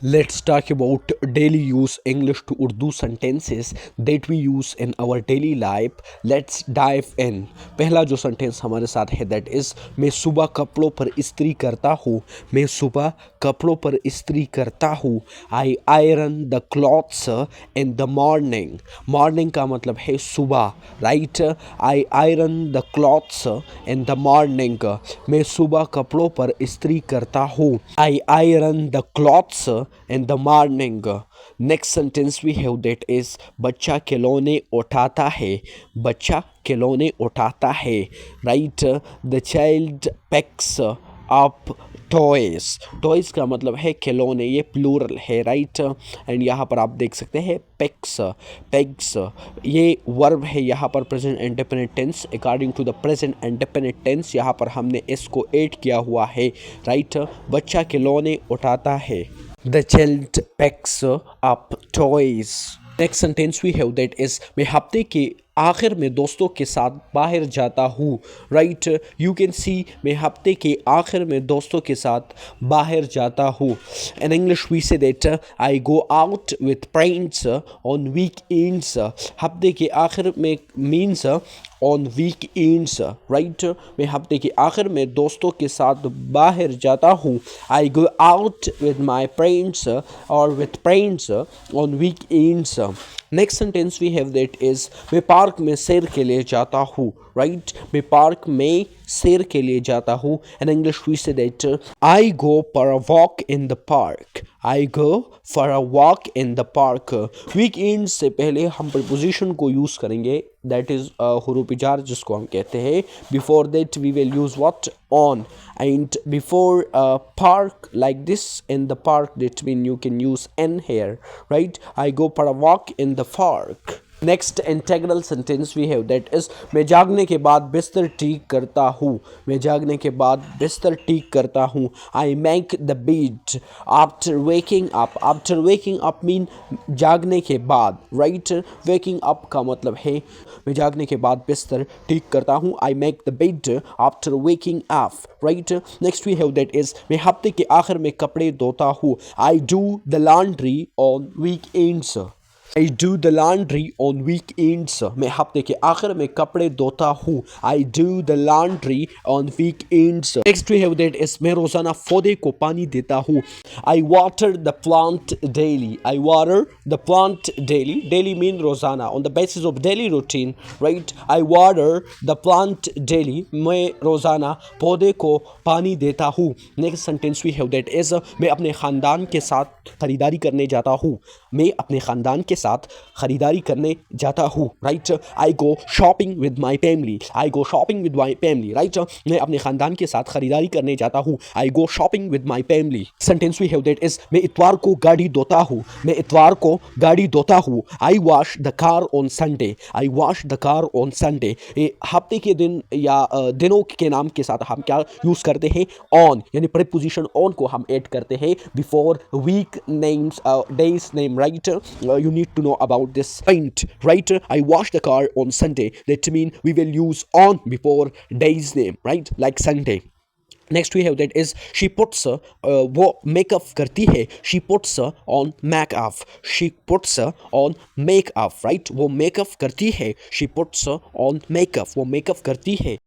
Let's talk about daily use English to Urdu sentences that we use in our daily life. Let's dive in. पहला जो sentence हमारे साथ है that is मैं सुबह कपड़ों पर इस्त्री करता हूँ. मैं सुबह कपड़ों पर इस्त्री करता हूँ. I iron the clothes in the morning. Morning का मतलब है सुबह, right. I iron the clothes in the morning. मैं सुबह कपड़ों पर इस्त्री करता हूँ. I iron the clothes in the morning. Next sentence we have that is बच्चा खिलौने उठाता है. बच्चा खिलौने उठाता है, right. The child picks up toys. Toys का मतलब है खिलौने, ये प्लूरल है, राइट. एंड यहाँ पर आप देख सकते हैं पेक्स. पेग्स ये वर्ब है यहाँ पर present indefinite tense. According to the present indefinite tense यहाँ पर हमने इसको ऐड किया हुआ है, राइट. बच्चा खिलौने उठाता है. The child picks up toys. Next sentence we have that is मैं हफ्ते के आखिर में दोस्तों के साथ बाहर जाता हूँ, राइट. यू कैन सी मैं हफ्ते के आखिर में दोस्तों के साथ बाहर जाता हूँ. In English we say that I go out with friends on weekends. हफ्ते के आखिर में मीन्स ऑन वीकेंड्स, राइट. मैं हफ्ते के आखिर में दोस्तों के साथ बाहर जाता हूँ. I go out with my friends और with friends on weekends. Next sentence we have that is मैं पार्क में सैर के लिए जाता हूँ, राइट. मैं पार्क में सैर के लिए जाता हूँ. In English we say that I go for a walk in the park. I go for a walk in the park. Weekend से पहले हम प्रपोजिशन को यूज़ करेंगे, दैट इज़ हुरूफ जार जिसको हम कहते हैं. Before that we will use what on, and before park like this in the park, that mean you can use n here, right. I go for a walk in the park. Next integral sentence we have that is मैं जागने के बाद बिस्तर ठीक करता हूँ. मैं जागने के बाद बिस्तर ठीक करता हूँ. I make the bed after waking up. After waking up mean जागने के बाद, राइट. वेकिंग अप का मतलब है मैं जागने के बाद बिस्तर ठीक करता हूँ. I make the bed after waking up, right. Next we have that is मैं हफ्ते के आखिर में कपड़े धोता हूँ. I do the laundry on weekends. I do the laundry on weekends. मैं हफ्ते के आखिर में कपड़े धोता हूँ. I do the laundry on weekends. Next we have that is मैं रोज़ाना पौधे को पानी देता हूँ. I water the plant daily. I water the plant daily. Daily mean रोज़ाना, on the basis of daily routine, right. I water the plant daily. मैं रोज़ाना पौधे को पानी देता हूँ. Next sentence we have that is मैं अपने ख़ानदान के साथ खरीदारी करने जाता हूँ. मैं अपने ख़ानदान के साथ खरीदारी करने जाता हूँ, right. I go shopping with my family. I go shopping with my family, right. मैं अपने खानदान के साथ खरीदारी करने जाता हूँ. I go shopping with my family. Sentence we have that is मैं इतवार को गाड़ी धोता हूँ. मैं इतवार को गाड़ी धोता हूँ. I wash the car on Sunday. I wash the car on Sunday. हफ्ते के दिन या दिनों के नाम के साथ हम क्या यूज़ करते हैं, ऑन, यानी प्रीपोजिशन ऑन को हम ऐड करते हैं before week names, days name, right. You need to know about this point, right. I wash the car on Sunday. That mean we will use on before day's name, right, like Sunday. Next we have that is she puts वो makeup करती है. She puts on makeup. She puts on makeup, right. वो makeup करती है. She puts on makeup. वो makeup करती है.